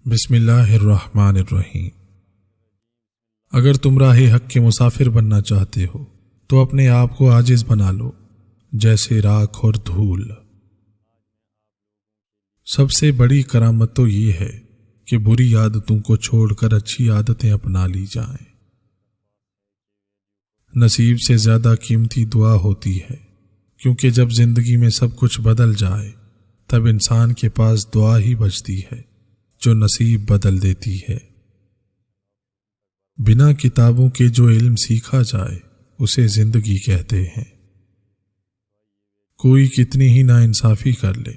بسم اللہ الرحمن الرحیم۔ اگر تم راہ حق کے مسافر بننا چاہتے ہو تو اپنے آپ کو عاجز بنا لو، جیسے راکھ اور دھول۔ سب سے بڑی کرامت تو یہ ہے کہ بری عادتوں کو چھوڑ کر اچھی عادتیں اپنا لی جائیں۔ نصیب سے زیادہ قیمتی دعا ہوتی ہے، کیونکہ جب زندگی میں سب کچھ بدل جائے تب انسان کے پاس دعا ہی بچتی ہے جو نصیب بدل دیتی ہے۔ بنا کتابوں کے جو علم سیکھا جائے اسے زندگی کہتے ہیں۔ کوئی کتنی ہی ناانصافی کر لے،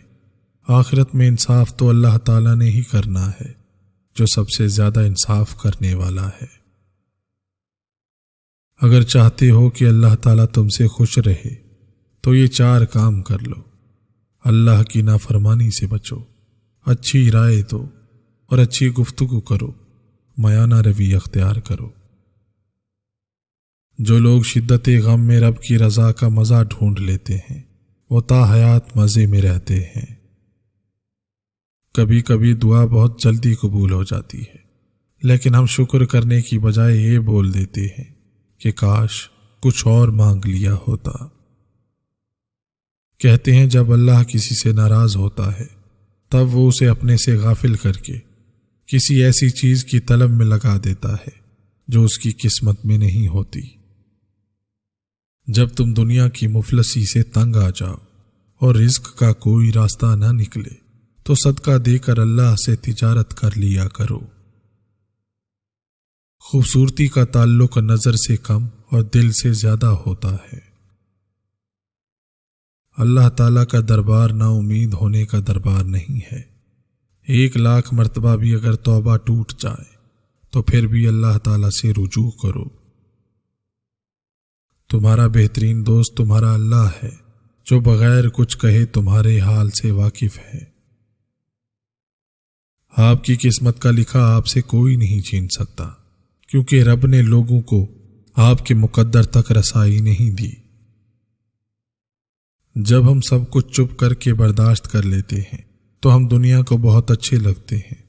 آخرت میں انصاف تو اللہ تعالیٰ نے ہی کرنا ہے جو سب سے زیادہ انصاف کرنے والا ہے۔ اگر چاہتے ہو کہ اللہ تعالیٰ تم سے خوش رہے تو یہ 4 کام کر لو۔ اللہ کی نافرمانی سے بچو، اچھی رائے دو اور اچھی گفتگو کرو، میانہ روی اختیار کرو۔ جو لوگ شدت غم میں رب کی رضا کا مزہ ڈھونڈ لیتے ہیں وہ تا حیات مزے میں رہتے ہیں۔ کبھی کبھی دعا بہت جلدی قبول ہو جاتی ہے، لیکن ہم شکر کرنے کی بجائے یہ بول دیتے ہیں کہ کاش کچھ اور مانگ لیا ہوتا۔ کہتے ہیں جب اللہ کسی سے ناراض ہوتا ہے تب وہ اسے اپنے سے غافل کر کے کسی ایسی چیز کی طلب میں لگا دیتا ہے جو اس کی قسمت میں نہیں ہوتی۔ جب تم دنیا کی مفلسی سے تنگ آ جاؤ اور رزق کا کوئی راستہ نہ نکلے تو صدقہ دے کر اللہ سے تجارت کر لیا کرو۔ خوبصورتی کا تعلق نظر سے کم اور دل سے زیادہ ہوتا ہے۔ اللہ تعالیٰ کا دربار نا امید ہونے کا دربار نہیں ہے۔ 1,00,000 مرتبہ بھی اگر توبہ ٹوٹ جائے تو پھر بھی اللہ تعالیٰ سے رجوع کرو۔ تمہارا بہترین دوست تمہارا اللہ ہے جو بغیر کچھ کہے تمہارے حال سے واقف ہے۔ آپ کی قسمت کا لکھا آپ سے کوئی نہیں چھین سکتا، کیونکہ رب نے لوگوں کو آپ کے مقدر تک رسائی نہیں دی۔ جب ہم سب کچھ چپ کر کے برداشت کر لیتے ہیں تو ہم دنیا کو بہت اچھے لگتے ہیں،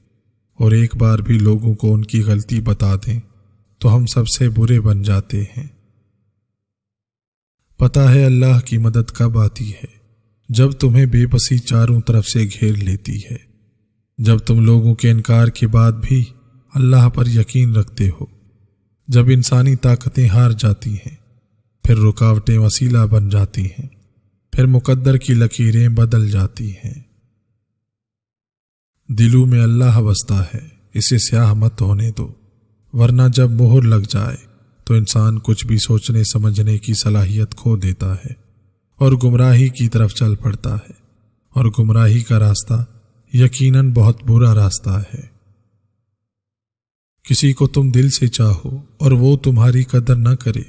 اور ایک بار بھی لوگوں کو ان کی غلطی بتا دیں تو ہم سب سے برے بن جاتے ہیں۔ پتہ ہے اللہ کی مدد کب آتی ہے؟ جب تمہیں بے بسی چاروں طرف سے گھیر لیتی ہے، جب تم لوگوں کے انکار کے بعد بھی اللہ پر یقین رکھتے ہو، جب انسانی طاقتیں ہار جاتی ہیں، پھر رکاوٹیں وسیلہ بن جاتی ہیں، پھر مقدر کی لکیریں بدل جاتی ہیں۔ دلوں میں اللہ بستا ہے، اسے سیاہ مت ہونے دو، ورنہ جب مہر لگ جائے تو انسان کچھ بھی سوچنے سمجھنے کی صلاحیت کھو دیتا ہے اور گمراہی کی طرف چل پڑتا ہے، اور گمراہی کا راستہ یقیناً بہت برا راستہ ہے۔ کسی کو تم دل سے چاہو اور وہ تمہاری قدر نہ کرے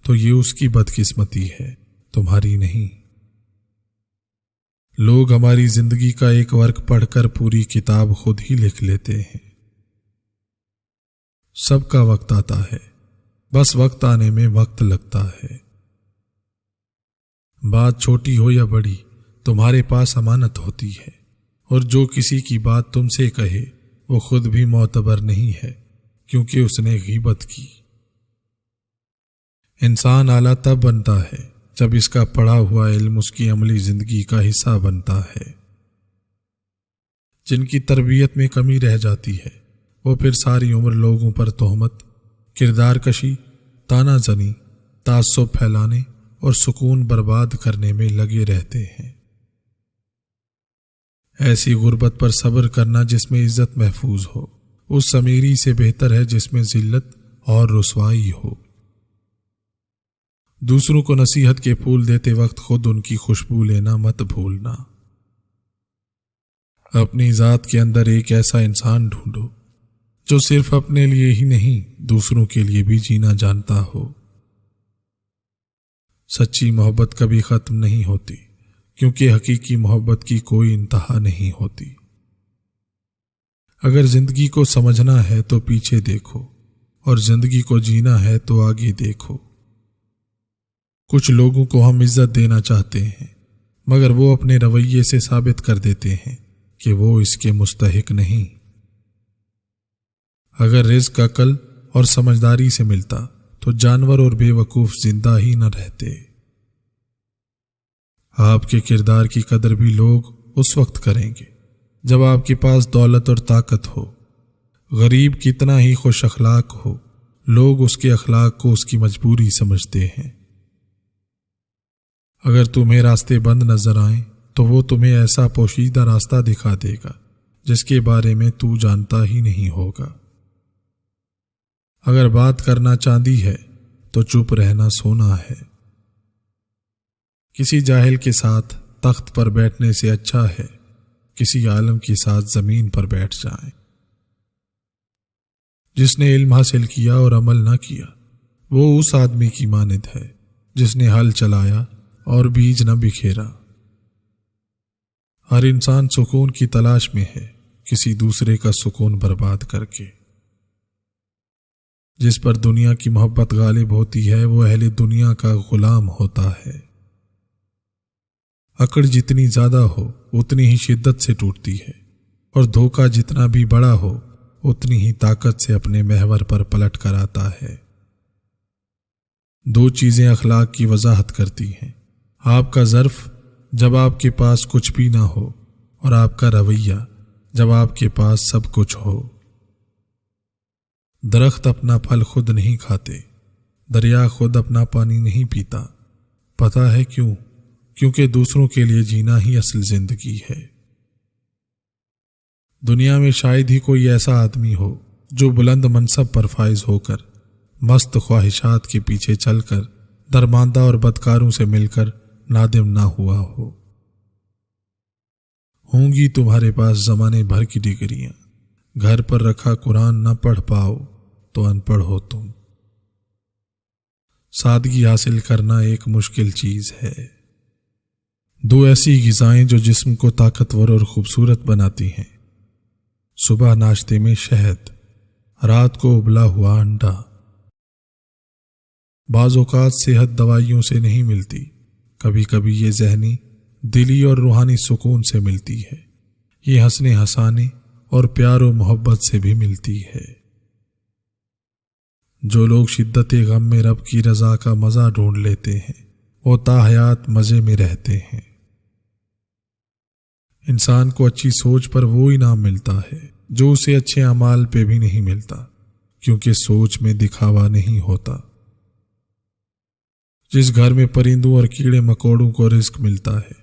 تو یہ اس کی بدقسمتی ہے، تمہاری نہیں۔ لوگ ہماری زندگی کا ایک ورق پڑھ کر پوری کتاب خود ہی لکھ لیتے ہیں۔ سب کا وقت آتا ہے، بس وقت آنے میں وقت لگتا ہے۔ بات چھوٹی ہو یا بڑی تمہارے پاس امانت ہوتی ہے، اور جو کسی کی بات تم سے کہے وہ خود بھی معتبر نہیں ہے، کیونکہ اس نے غیبت کی۔ انسان اعلیٰ تب بنتا ہے جب اس کا پڑھا ہوا علم اس کی عملی زندگی کا حصہ بنتا ہے۔ جن کی تربیت میں کمی رہ جاتی ہے وہ پھر ساری عمر لوگوں پر تہمت، کردار کشی، تانا زنی، تعصب پھیلانے اور سکون برباد کرنے میں لگے رہتے ہیں۔ ایسی غربت پر صبر کرنا جس میں عزت محفوظ ہو اس امیری سے بہتر ہے جس میں ذلت اور رسوائی ہو۔ دوسروں کو نصیحت کے پھول دیتے وقت خود ان کی خوشبو لینا مت بھولنا۔ اپنی ذات کے اندر ایک ایسا انسان ڈھونڈو جو صرف اپنے لیے ہی نہیں دوسروں کے لیے بھی جینا جانتا ہو۔ سچی محبت کبھی ختم نہیں ہوتی، کیونکہ حقیقی محبت کی کوئی انتہا نہیں ہوتی۔ اگر زندگی کو سمجھنا ہے تو پیچھے دیکھو، اور زندگی کو جینا ہے تو آگے دیکھو۔ کچھ لوگوں کو ہم عزت دینا چاہتے ہیں، مگر وہ اپنے رویے سے ثابت کر دیتے ہیں کہ وہ اس کے مستحق نہیں۔ اگر رزق عقل اور سمجھداری سے ملتا تو جانور اور بے وقوف زندہ ہی نہ رہتے۔ آپ کے کردار کی قدر بھی لوگ اس وقت کریں گے جب آپ کے پاس دولت اور طاقت ہو۔ غریب کتنا ہی خوش اخلاق ہو، لوگ اس کے اخلاق کو اس کی مجبوری سمجھتے ہیں۔ اگر تمہیں راستے بند نظر آئیں تو وہ تمہیں ایسا پوشیدہ راستہ دکھا دے گا جس کے بارے میں تو جانتا ہی نہیں ہوگا۔ اگر بات کرنا چاندی ہے تو چپ رہنا سونا ہے۔ کسی جاہل کے ساتھ تخت پر بیٹھنے سے اچھا ہے کسی عالم کے ساتھ زمین پر بیٹھ جائیں۔ جس نے علم حاصل کیا اور عمل نہ کیا وہ اس آدمی کی مانند ہے جس نے ہل چلایا اور بیج نہ بکھیرا۔ ہر انسان سکون کی تلاش میں ہے کسی دوسرے کا سکون برباد کر کے۔ جس پر دنیا کی محبت غالب ہوتی ہے وہ اہل دنیا کا غلام ہوتا ہے۔ اکڑ جتنی زیادہ ہو اتنی ہی شدت سے ٹوٹتی ہے، اور دھوکہ جتنا بھی بڑا ہو اتنی ہی طاقت سے اپنے محور پر پلٹ کر آتا ہے۔ دو چیزیں اخلاق کی وضاحت کرتی ہیں: آپ کا ظرف جب آپ کے پاس کچھ بھی نہ ہو، اور آپ کا رویہ جب آپ کے پاس سب کچھ ہو۔ درخت اپنا پھل خود نہیں کھاتے، دریا خود اپنا پانی نہیں پیتا۔ پتہ ہے کیوں؟ کیونکہ دوسروں کے لیے جینا ہی اصل زندگی ہے۔ دنیا میں شاید ہی کوئی ایسا آدمی ہو جو بلند منصب پر فائز ہو کر، مست خواہشات کے پیچھے چل کر، درماندہ اور بدکاروں سے مل کر نادم نہ ہوا ہو۔ ہوں گی تمہارے پاس زمانے بھر کی ڈگریاں، گھر پر رکھا قرآن نہ پڑھ پاؤ تو ان پڑھ ہو تم۔ سادگی حاصل کرنا ایک مشکل چیز ہے۔ دو ایسی غذائیں جو جسم کو طاقتور اور خوبصورت بناتی ہیں: صبح ناشتے میں شہد، رات کو ابلا ہوا انڈا۔ بعض اوقات صحت دوائیوں سے نہیں ملتی، کبھی کبھی یہ ذہنی، دلی اور روحانی سکون سے ملتی ہے۔ یہ ہنسنے ہنسانے اور پیار و محبت سے بھی ملتی ہے۔ جو لوگ شدت غم میں رب کی رضا کا مزہ ڈھونڈ لیتے ہیں وہ تاحیات مزے میں رہتے ہیں۔ انسان کو اچھی سوچ پر وہ انعام ملتا ہے جو اسے اچھے اعمال پہ بھی نہیں ملتا، کیونکہ سوچ میں دکھاوا نہیں ہوتا۔ جس گھر میں پرندوں اور کیڑے مکوڑوں کو رزق ملتا ہے،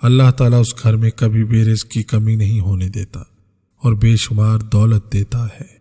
اللہ تعالیٰ اس گھر میں کبھی بے رزق کی کمی نہیں ہونے دیتا اور بے شمار دولت دیتا ہے۔